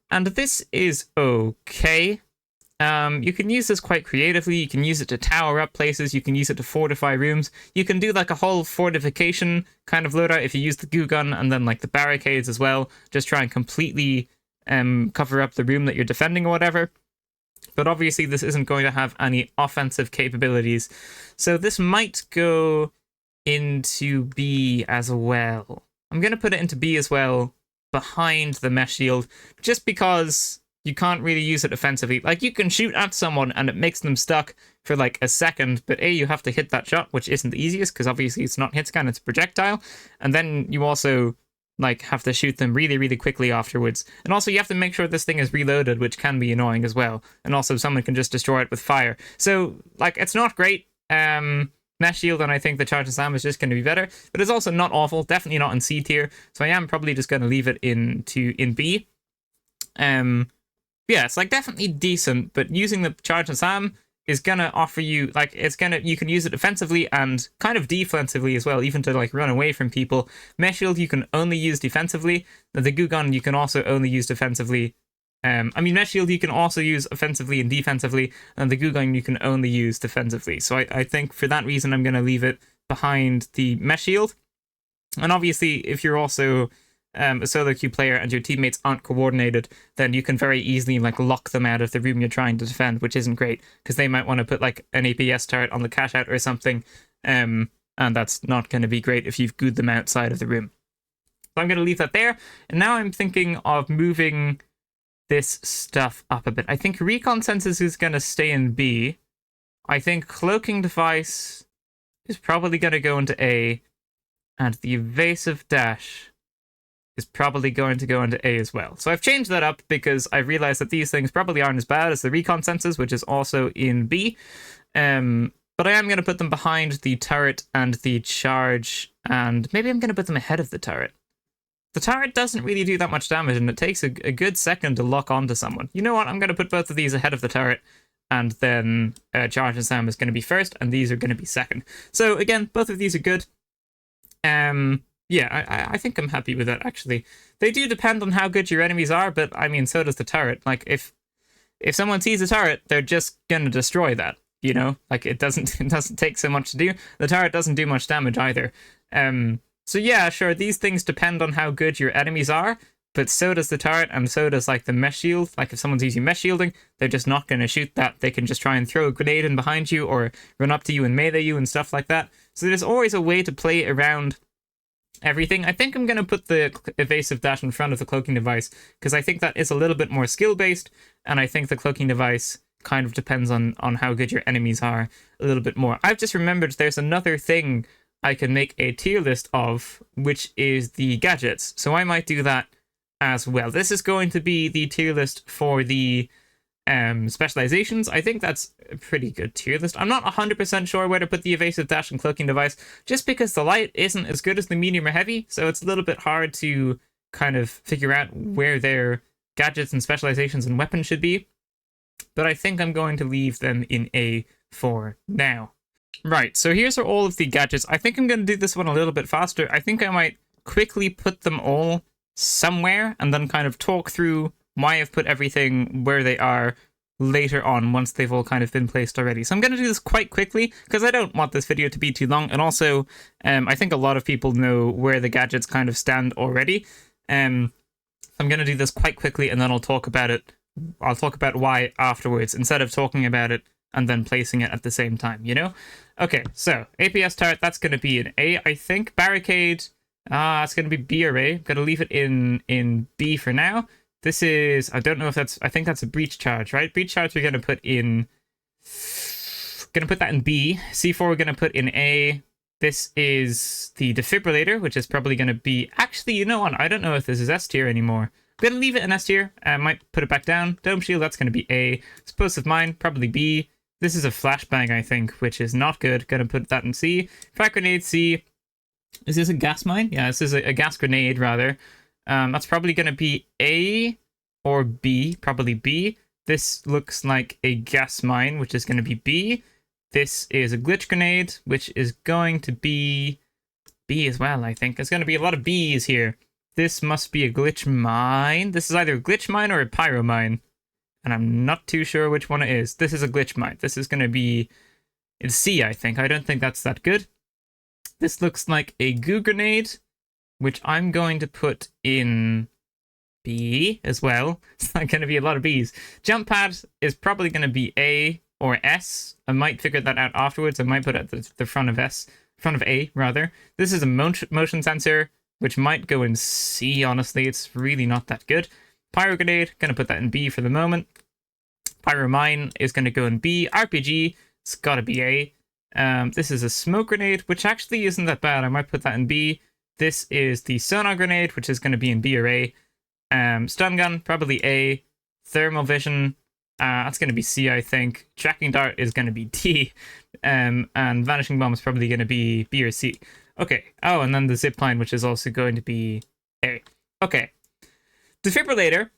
and this is okay. You can use this quite creatively. You can use it to tower up places. You can use it to fortify rooms. You can do like a whole fortification kind of loadout if you use the goo gun and then like the barricades as well. Just try and completely cover up the room that you're defending or whatever. But obviously this isn't going to have any offensive capabilities. So this might go into B as well. I'm going to put it into B as well, behind the mesh shield, just because you can't really use it offensively. Like, you can shoot at someone and it makes them stuck for like a second, but A, you have to hit that shot, which isn't the easiest, because obviously it's not hit scan, it's a projectile. And then you also like have to shoot them really, really quickly afterwards. And also you have to make sure this thing is reloaded, which can be annoying as well. And also someone can just destroy it with fire. So like, it's not great. Mesh shield, and I think the charge and slam is just going to be better, but it's also not awful. Definitely not in C tier. So I am probably just going to leave it in B. Yeah, it's like definitely decent, but using the charge and slam is gonna offer you, like, you can use it offensively and kind of defensively as well, even to like run away from people. Mesh shield you can only use defensively. The goo gun you can also only use defensively. Mesh shield you can also use offensively and defensively, and the goo gun you can only use defensively. So I think for that reason I'm gonna leave it behind the mesh shield. And obviously if you're also a solo queue player and your teammates aren't coordinated, then you can very easily like lock them out of the room you're trying to defend, which isn't great, because they might want to put like an APS turret on the cash out or something, and that's not going to be great if you've gooed them outside of the room. So I'm going to leave that there, and now I'm thinking of moving this stuff up a bit. I think recon sensors is going to stay in B. I think cloaking device is probably going to go into A, and the evasive dash is probably going to go into A as well. So I've changed that up because I realized that these things probably aren't as bad as the recon sensors, which is also in B. But I am going to put them behind the turret and the charge, and maybe I'm going to put them ahead of the turret. The turret doesn't really do that much damage, and it takes a good second to lock onto someone. You know what? I'm going to put both of these ahead of the turret, and then charge and slam is going to be first, and these are going to be second. So again, both of these are good. Yeah, I think I'm happy with that, actually. They do depend on how good your enemies are, but I mean, so does the turret. Like, if someone sees a turret, they're just gonna destroy that, you know? Like, it doesn't take so much to do. The turret doesn't do much damage either. So yeah, sure, these things depend on how good your enemies are, but so does the turret, and so does, like, the mesh shield. Like, if someone's using mesh shielding, they're just not gonna shoot that. They can just try and throw a grenade in behind you, or run up to you and melee you and stuff like that. So there's always a way to play around everything. I think I'm going to put the evasive dash in front of the cloaking device, because I think that is a little bit more skill-based, and I think the cloaking device kind of depends on how good your enemies are a little bit more. I've just remembered there's another thing I can make a tier list of, which is the gadgets. So I might do that as well. This is going to be the tier list for the specializations. I think that's a pretty good tier list. I'm not 100% sure where to put the evasive dash and cloaking device, just because the light isn't as good as the medium or heavy, so it's a little bit hard to kind of figure out where their gadgets and specializations and weapons should be. But I think I'm going to leave them in A for now. Right, so here's all of the gadgets. I think I'm going to do this one a little bit faster. I think I might quickly put them all somewhere and then kind of talk through why I've put everything where they are later on, once they've all kind of been placed already. So I'm going to do this quite quickly, because I don't want this video to be too long, and also I think a lot of people know where the gadgets kind of stand already. I'm going to do this quite quickly, and then I'll talk about it. I'll talk about why afterwards, instead of talking about it and then placing it at the same time, you know? Okay, so APS turret, that's going to be an A, I think. Barricade, it's going to be B or A. I'm going to leave it in B for now. This is, I don't know if that's, I think that's a breach charge, right? Breach charge we're going to put in, Gonna put that in B. C4 we're gonna put in A. This is the defibrillator, which is probably gonna be... Actually, you know what? I don't know if this is S tier anymore. I'm gonna leave it in S tier. I might put it back down. Dome shield, that's gonna be A. Explosive mine, probably B. This is a flashbang, I think, which is not good. Gonna put that in C. Frag grenade, C. Is this a gas mine? Yeah, this is a gas grenade, rather. That's probably gonna be A or B. Probably B. This looks like a gas mine, which is gonna be B. This is a glitch grenade, which is going to be B as well, I think. There's going to be a lot of B's here. This must be a glitch mine. This is either a glitch mine or a pyro mine. And I'm not too sure which one it is. This is a glitch mine. This is going to be... It's C, I think. I don't think that's that good. This looks like a goo grenade, which I'm going to put in B as well. It's not going to be a lot of B's. Jump pad is probably going to be A or S. I might figure that out afterwards. I might put it at the front of S, front of A rather. This is a motion sensor, which might go in C, honestly. It's really not that good. Pyro grenade, gonna put that in B for the moment. Pyro mine is gonna go in B. RPG, it's gotta be A. This is a smoke grenade, which actually isn't that bad. I might put that in B. This is the sonar grenade, which is gonna be in B or A. Stun gun, probably A. Thermal vision, that's going to be C, I think. Tracking dart is going to be D. And vanishing bomb is probably going to be B or C. Okay. Oh, and then the zipline, which is also going to be A. Okay. Defibrillator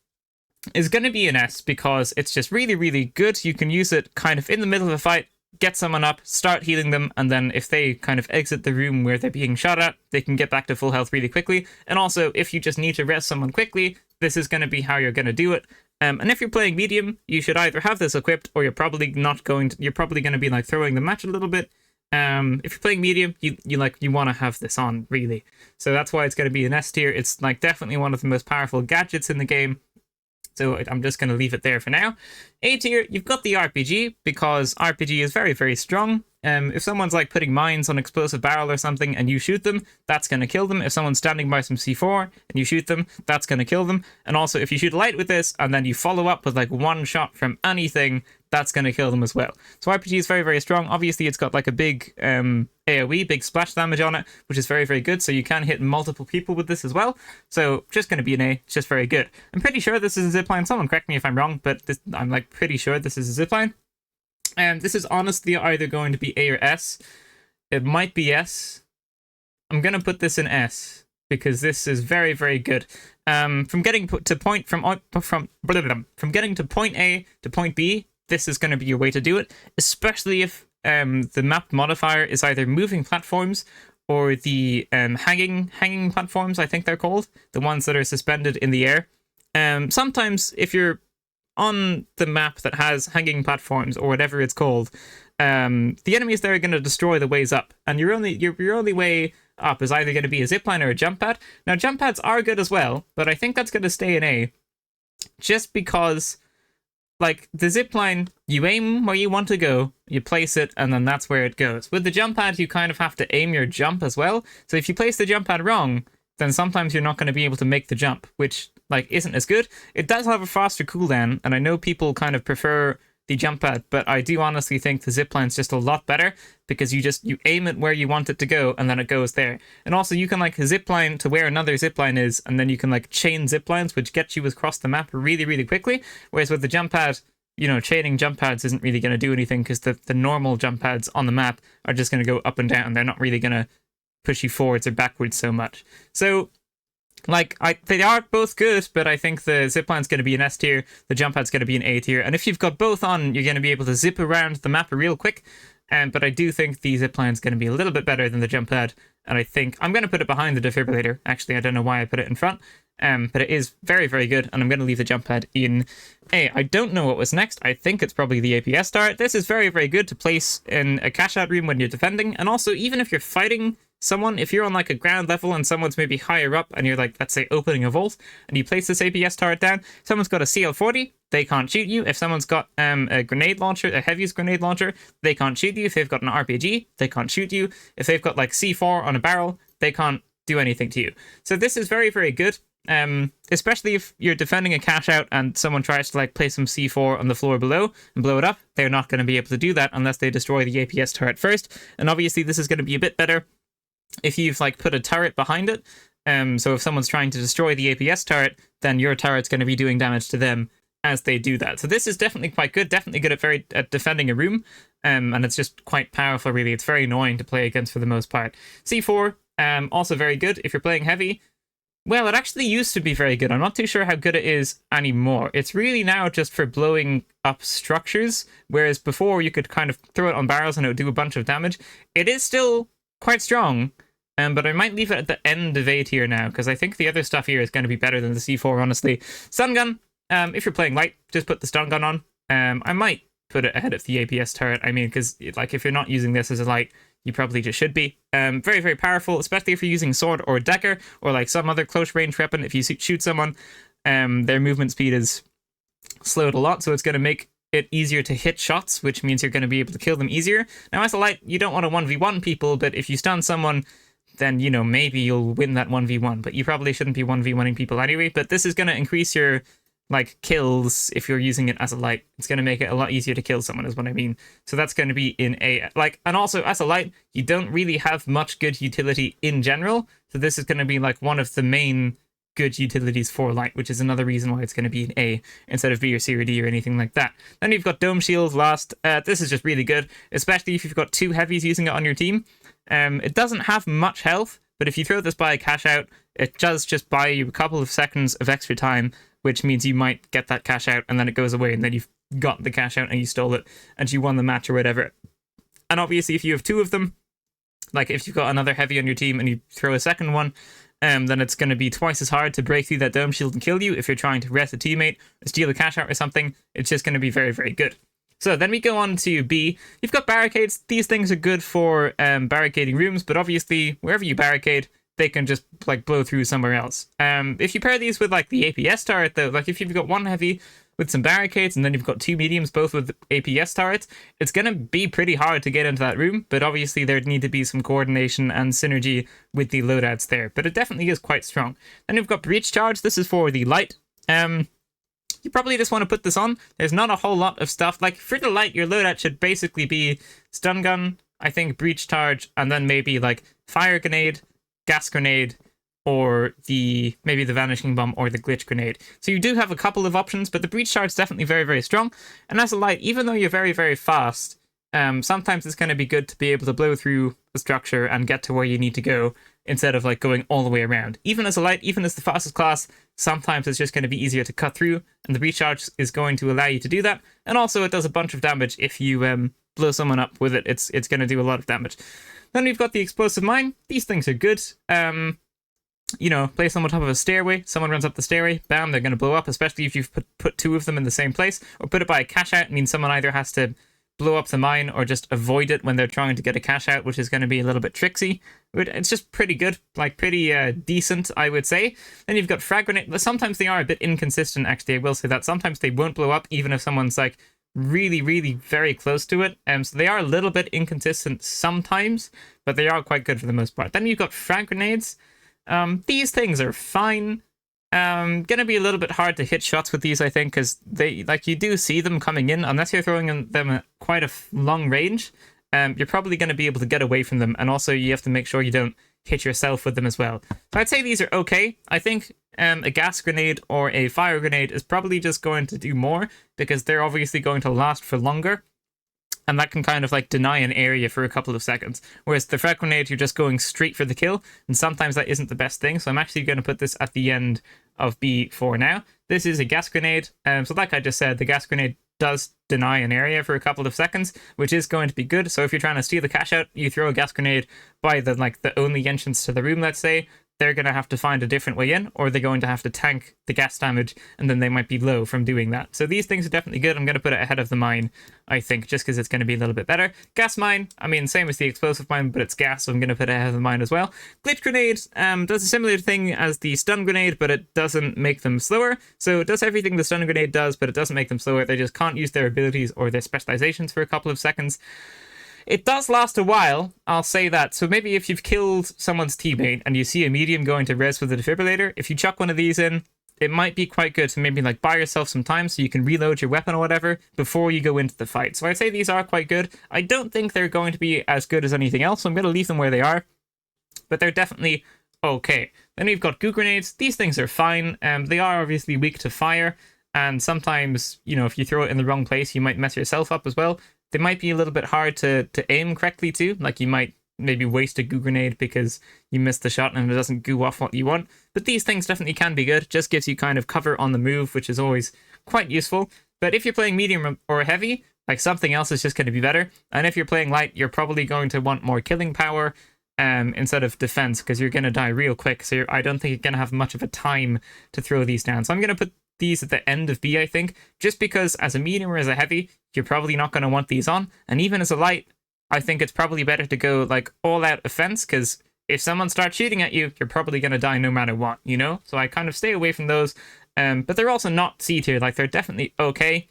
is going to be an S because it's just really, really good. You can use it kind of in the middle of a fight, get someone up, start healing them, and then if they kind of exit the room where they're being shot at, they can get back to full health really quickly. And also, if you just need to rest someone quickly, this is going to be how you're going to do it. And if you're playing medium, you should either have this equipped or you're probably not going to, you're probably going to be like throwing the match a little bit. If you're playing medium, you want to have this on, really. So that's why it's going to be an S tier. It's like definitely one of the most powerful gadgets in the game. So I'm just going to leave it there for now. A tier, you've got the RPG, because RPG is very, very strong. If someone's like putting mines on explosive barrel or something and you shoot them, that's going to kill them. If someone's standing by some C4 and you shoot them, that's going to kill them. And also, if you shoot light with this and then you follow up with like one shot from anything, that's going to kill them as well. So RPG is very, very strong. Obviously, it's got like a big AoE, big splash damage on it, which is very, very good. So you can hit multiple people with this as well. So just going to be an A. It's just very good. I'm pretty sure this is a zipline. Someone correct me if I'm wrong, but I'm like pretty sure this is a zipline. And this is honestly either going to be A or S. It might be S. I'm going to put this in S because this is very, very good. From getting to point from getting to point A to point B, this is going to be your way to do it, especially if the map modifier is either moving platforms or the hanging platforms, I think they're called, the ones that are suspended in the air. Sometimes if you're on the map that has hanging platforms or whatever it's called, the enemies there are going to destroy the ways up, and your only way up is either going to be a zipline or a jump pad. Now jump pads are good as well, but I think that's going to stay in A, just because like the zipline, you aim where you want to go, you place it, and then that's where it goes. With the jump pad, you kind of have to aim your jump as well. So if you place the jump pad wrong, then sometimes you're not going to be able to make the jump, which like isn't as good. It does have a faster cooldown, and I know people kind of prefer the jump pad, but I do honestly think the zipline's just a lot better, because you aim it where you want it to go, and then it goes there. And also you can like zipline to where another zipline is, and then you can like chain ziplines, which get you across the map really, really quickly. Whereas with the jump pad, you know, chaining jump pads isn't really going to do anything, because the normal jump pads on the map are just going to go up and down. They're not really going to push you forwards or backwards so much. So like, they are both good, but I think the zipline's going to be an S tier, the jump pad's going to be an A tier, and if you've got both on, you're going to be able to zip around the map real quick. But I do think the zipline's going to be a little bit better than the jump pad, and I think I'm going to put it behind the defibrillator. Actually, I don't know why I put it in front, but it is very, very good, and I'm going to leave the jump pad in A. I don't know what was next. I think it's probably the APS turret. This is very, very good to place in a cash-out room when you're defending, and also even if you're fighting someone, if you're on like a ground level and someone's maybe higher up and you're like, let's say, opening a vault, and you place this APS turret down, someone's got a CL40, they can't shoot you. If someone's got a grenade launcher, a heaviest grenade launcher, they can't shoot you. If they've got an RPG, they can't shoot you. If they've got like C4 on a barrel, they can't do anything to you. So this is very, very good. Especially if you're defending a cash out and someone tries to like place some C4 on the floor below and blow it up. They're not going to be able to do that unless they destroy the APS turret first. And obviously this is going to be a bit better if you've like put a turret behind it. So if someone's trying to destroy the APS turret, then your turret's going to be doing damage to them as they do that. So this is definitely quite good, definitely good at defending a room, and it's just quite powerful, really. It's very annoying to play against for the most part. C4, also very good if you're playing heavy. Well, it actually used to be very good. I'm not too sure how good it is anymore. It's really now just for blowing up structures, whereas before you could kind of throw it on barrels and it would do a bunch of damage. It is still quite strong, but I might leave it at the end of A tier now, because I think the other stuff here is going to be better than the C4, honestly. Stun gun, if you're playing light, just put the stun gun on. I might put it ahead of the APS turret, I mean, because like if you're not using this as a light, you probably just should be. Very, very powerful, especially if you're using sword or dagger, or like some other close range weapon. If you shoot someone, their movement speed is slowed a lot, so it's going to make it easier to hit shots, which means you're going to be able to kill them easier. Now, as a light, you don't want to 1v1 people, but if you stun someone, then, you know, maybe you'll win that 1v1, but you probably shouldn't be 1v1ing people anyway. But this is going to increase your like kills if you're using it as a light. It's going to make it a lot easier to kill someone is what I mean. So that's going to be in A. Like, and also as a light, you don't really have much good utility in general. So this is going to be like one of the main good utilities for light, which is another reason why it's going to be an A instead of B or C or D or anything like that. Then you've got Dome Shield last. This is just really good, especially if you've got two heavies using it on your team. It doesn't have much health, but if you throw this by a cash out, it does just buy you a couple of seconds of extra time, which means you might get that cash out and then it goes away and then you've got the cash out and you stole it and you won the match or whatever. And obviously if you have two of them, like if you've got another heavy on your team and you throw a second one, then it's going to be twice as hard to break through that dome shield and kill you. If you're trying to rest a teammate or steal a cash out or something, it's just going to be very, very good. So then we go on to B. You've got barricades. These things are good for barricading rooms, but obviously wherever you barricade, they can just like blow through somewhere else. If you pair these with like the APS turret though, like if you've got one heavy with some barricades and then you've got two mediums both with APS turrets, it's going to be pretty hard to get into that room, but obviously there'd need to be some coordination and synergy with the loadouts there, but it definitely is quite strong. Then you've got breach charge. This is for the light. You probably just want to put this on. There's not a whole lot of stuff. Like for the light, your loadout should basically be stun gun, I think breach charge, and then maybe like fire grenade, gas grenade, or maybe the vanishing bomb or the glitch grenade. So you do have a couple of options, but the breach charge is definitely very, very strong. And as a light, even though you're very, very fast, sometimes it's going to be good to be able to blow through the structure and get to where you need to go instead of like going all the way around. Even as a light, even as the fastest class, sometimes it's just going to be easier to cut through, and the breach charge is going to allow you to do that. And also it does a bunch of damage if you blow someone up with it. It's going to do a lot of damage. Then we've got the explosive mine. These things are good. You know, place them on top of a stairway. Someone runs up the stairway, bam, they're going to blow up, especially if you've put two of them in the same place. Or put it by a cash out, means someone either has to blow up the mine or just avoid it when they're trying to get a cash out, which is going to be a little bit tricksy. It's just pretty good, like pretty decent, I would say. Then you've got frag grenade. Sometimes they are a bit inconsistent, actually, I will say that. Sometimes they won't blow up, even if someone's like really, really very close to it. So they are a little bit inconsistent sometimes, but they are quite good for the most part. Then you've got frag grenades. These things are fine. Gonna be a little bit hard to hit shots with these, I think, because they like you do see them coming in unless you're throwing them at quite a long range. You're probably going to be able to get away from them, and also you have to make sure you don't hit yourself with them as well. So I'd say these are okay. I think a gas grenade or a fire grenade is probably just going to do more because they're obviously going to last for longer. And that can kind of like deny an area for a couple of seconds. Whereas the frag grenade, you're just going straight for the kill. And sometimes that isn't the best thing. So I'm actually going to put this at the end of B for now. This is a gas grenade. So like I just said, the gas grenade does deny an area for a couple of seconds, which is going to be good. So if you're trying to steal the cash out, you throw a gas grenade by the only entrance to the room, let's say. They're going to have to find a different way in, or they're going to have to tank the gas damage, and then they might be low from doing that. So these things are definitely good. I'm going to put it ahead of the mine, I think, just because it's going to be a little bit better. Gas mine, I mean, same as the explosive mine, but it's gas, so I'm going to put it ahead of the mine as well. Glitch grenade does a similar thing as the stun grenade, but it doesn't make them slower. So it does everything the stun grenade does, but it doesn't make them slower. They just can't use their abilities or their specializations for a couple of seconds. It does last a while, I'll say that. So maybe if you've killed someone's teammate and you see a medium going to res with a defibrillator, if you chuck one of these in, it might be quite good to maybe like buy yourself some time so you can reload your weapon or whatever before you go into the fight. So I'd say these are quite good. I don't think they're going to be as good as anything else, so I'm going to leave them where they are. But they're definitely okay. Then we've got goo grenades. These things are fine. They are obviously weak to fire, and sometimes, you know, if you throw it in the wrong place, you might mess yourself up as well. They might be a little bit hard to aim correctly too. Like you might maybe waste a goo grenade because you missed the shot and it doesn't goo off what you want. But these things definitely can be good. Just gives you kind of cover on the move, which is always quite useful. But if you're playing medium or heavy, like something else is just going to be better. And if you're playing light, you're probably going to want more killing power instead of defense, because you're going to die real quick. So I don't think you're going to have much of a time to throw these down. So I'm going to put these at the end of B, I think, just because as a medium or as a heavy, you're probably not going to want these on. And even as a light, I think it's probably better to go like all out offense, because if someone starts shooting at you, you're probably going to die no matter what, you know? So I kind of stay away from those. But they're also not C tier, like they're definitely okay.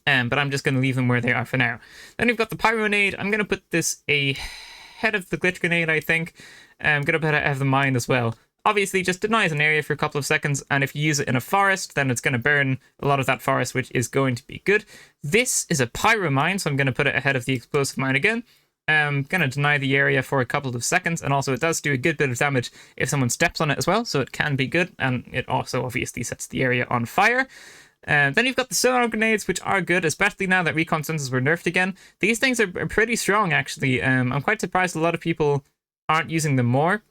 But I'm just going to leave them where they are for now. Then we've got the pyro grenade. I'm going to put this ahead of the glitch grenade, I think. I'm going to put it ahead of the mine as well. Obviously, just denies an area for a couple of seconds, and if you use it in a forest, then it's going to burn a lot of that forest, which is going to be good. This is a pyro mine, so I'm going to put it ahead of the explosive mine again. I'm going to deny the area for a couple of seconds, and also it does do a good bit of damage if someone steps on it as well, so it can be good, and it also obviously sets the area on fire. Then you've got the sonar grenades, which are good, especially now that recon sensors were nerfed again. These things are pretty strong, actually. I'm quite surprised a lot of people aren't using them more.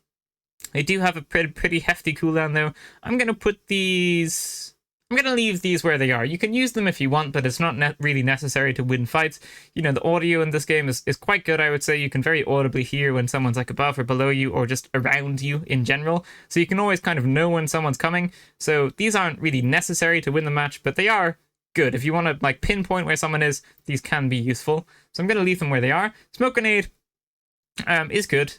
They do have a pretty hefty cooldown, though. I'm going to put these... I'm going to leave these where they are. You can use them if you want, but it's not really necessary to win fights. You know, the audio in this game is quite good, I would say. You can very audibly hear when someone's like above or below you or just around you in general. So you can always kind of know when someone's coming. So these aren't really necessary to win the match, but they are good. If you want to like pinpoint where someone is, these can be useful. So I'm going to leave them where they are. Smoke grenade is good.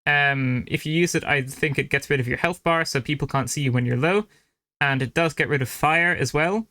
If you use it, I think it gets rid of your health bar, so people can't see you when you're low. And it does get rid of fire as well.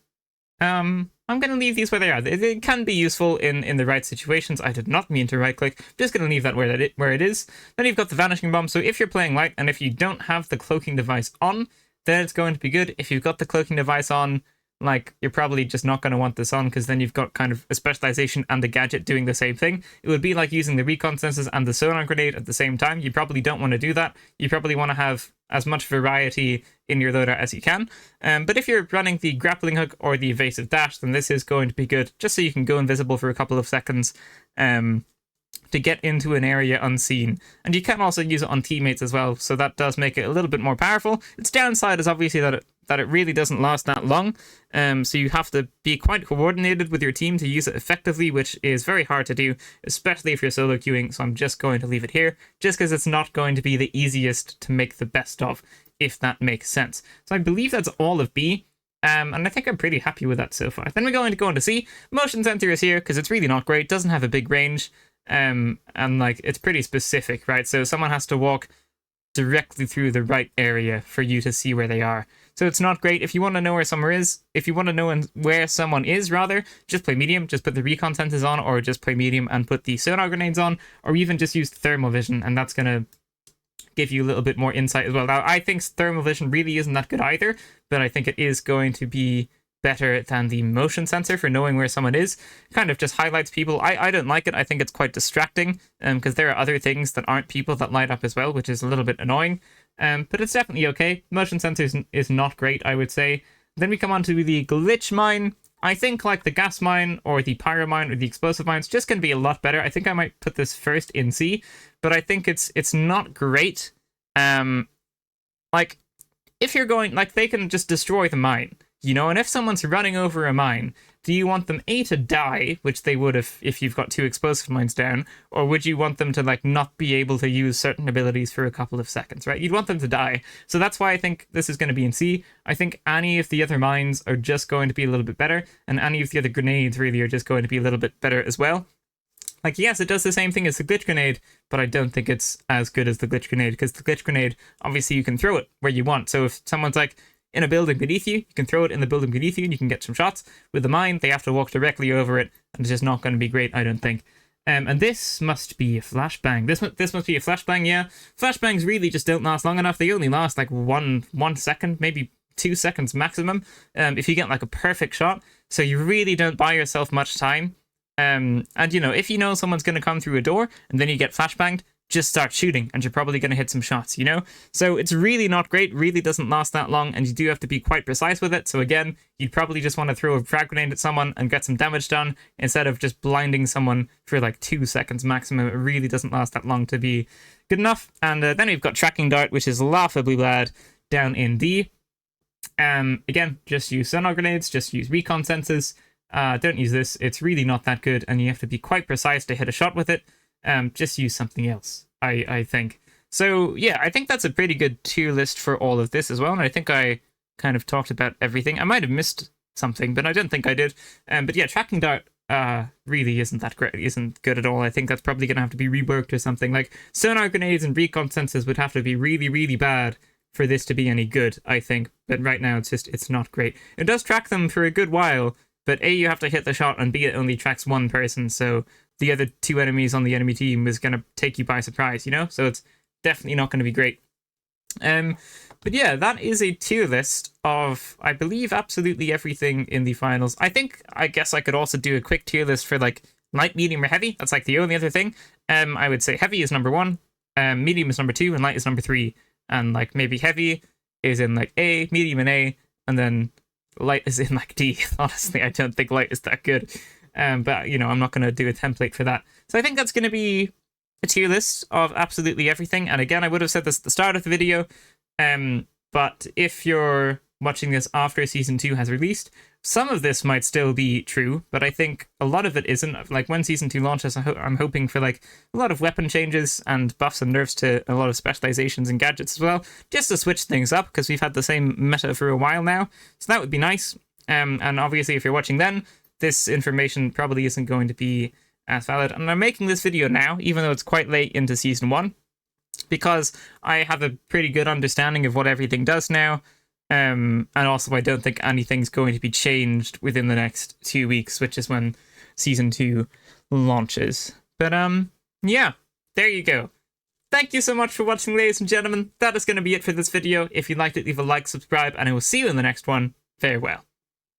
I'm going to leave these where they are. They can be useful in the right situations. I did not mean to right click. I'm just going to leave that where it is. Then you've got the vanishing bomb. So if you're playing light and if you don't have the cloaking device on, then it's going to be good. If you've got the cloaking device on, like, you're probably just not going to want this on, because then you've got kind of a specialization and the gadget doing the same thing. It would be like using the recon sensors and the sonar grenade at the same time. You probably don't want to do that. You probably want to have as much variety in your loadout as you can. But if you're running the grappling hook or the evasive dash, then this is going to be good, just so you can go invisible for a couple of seconds to get into an area unseen. And you can also use it on teammates as well, so that does make it a little bit more powerful. Its downside is obviously that it really doesn't last that long, so you have to be quite coordinated with your team to use it effectively, which is very hard to do, especially if you're solo queuing. So I'm just going to leave it here, just because it's not going to be the easiest to make the best of, if that makes sense. So I believe that's all of B. And I think I'm pretty happy with that so far. Then we're going to go into C. Motion sensor is here because it's really not great. Doesn't have a big range. And like, it's pretty specific, right? So someone has to walk directly through the right area for you to see where they are. So it's not great. If you want to know where someone is, where someone is, rather, just play medium, just put the recon sensors on, or just play medium and put the sonar grenades on, or even just use thermal vision, and that's going to give you a little bit more insight as well. Now, I think thermal vision really isn't that good either, but I think it is going to be better than the motion sensor for knowing where someone is. Kind of just highlights people. I don't like it. I think it's quite distracting, because there are other things that aren't people that light up as well, which is a little bit annoying. But it's definitely okay. Motion sensor is not great, I would say. Then we come on to the glitch mine. I think like the gas mine or the pyro mine or the explosive mines just going to be a lot better. I think I might put this first in C, but I think it's not great. Like, if you're going, like, they can just destroy the mine, you know, and if someone's running over a mine, do you want them A, to die, which they would if you've got 2 explosive mines down, or would you want them to, like, not be able to use certain abilities for a couple of seconds, right? You'd want them to die. So that's why I think this is going to be in C. I think any of the other mines are just going to be a little bit better, and any of the other grenades really are just going to be a little bit better as well. Like, yes, it does the same thing as the glitch grenade, but I don't think it's as good as the glitch grenade, because the glitch grenade, obviously you can throw it where you want. So if someone's like in a building beneath you, you can throw it in the building beneath you and you can get some shots. With the mine, they have to walk directly over it, and it's just not going to be great, I don't think. And this must be a flashbang. This must be a flashbang, yeah. Flashbangs really just don't last long enough. They only last like one second, maybe 2 seconds maximum, if you get like a perfect shot. So you really don't buy yourself much time. And you know, if you know someone's going to come through a door and then you get flashbanged, just start shooting and you're probably going to hit some shots, you know? So it's really not great, really doesn't last that long, and you do have to be quite precise with it. So again, you'd probably just want to throw a frag grenade at someone and get some damage done instead of just blinding someone for like 2 seconds maximum. It really doesn't last that long to be good enough. And then we've got tracking dart, which is laughably bad down in D. Again, just use sonar grenades, just use recon sensors. Don't use this, it's really not that good, and you have to be quite precise to hit a shot with it. Just use something else, I think. So yeah, I think that's a pretty good tier list for all of this as well, and I think I kind of talked about everything. I might have missed something, but I don't think I did. But yeah, tracking dart really isn't that great, isn't good at all. I think that's probably going to have to be reworked or something. Like, sonar grenades and recon sensors would have to be really, really bad for this to be any good, I think. But right now, it's not great. It does track them for a good while, but A, you have to hit the shot, and B, it only tracks one person, so the other 2 enemies on the enemy team is going to take you by surprise, you know? So it's definitely not going to be great. But yeah, that is a tier list of, I believe, absolutely everything in the finals. I guess I could also do a quick tier list for, like, light, medium, or heavy. That's, like, the only other thing. I would say heavy is number 1, medium is number 2, and light is number 3. And, like, maybe heavy is in, like, A, medium in A, and then light is in, like, D. Honestly, I don't think light is that good. But, you know, I'm not going to do a template for that. So I think that's going to be a tier list of absolutely everything. And again, I would have said this at the start of the video. But if you're watching this after Season 2 has released, some of this might still be true, but I think a lot of it isn't. Like, when Season 2 launches, I'm hoping for, like, a lot of weapon changes and buffs and nerfs to a lot of specializations and gadgets as well, just to switch things up, because we've had the same meta for a while now. So that would be nice. And obviously, if you're watching then, this information probably isn't going to be as valid. And I'm making this video now, even though it's quite late into Season 1, because I have a pretty good understanding of what everything does now. And also, I don't think anything's going to be changed within the next 2 weeks, which is when Season 2 launches. But, yeah, there you go. Thank you so much for watching, ladies and gentlemen. That is going to be it for this video. If you liked it, leave a like, subscribe, and I will see you in the next one. Farewell.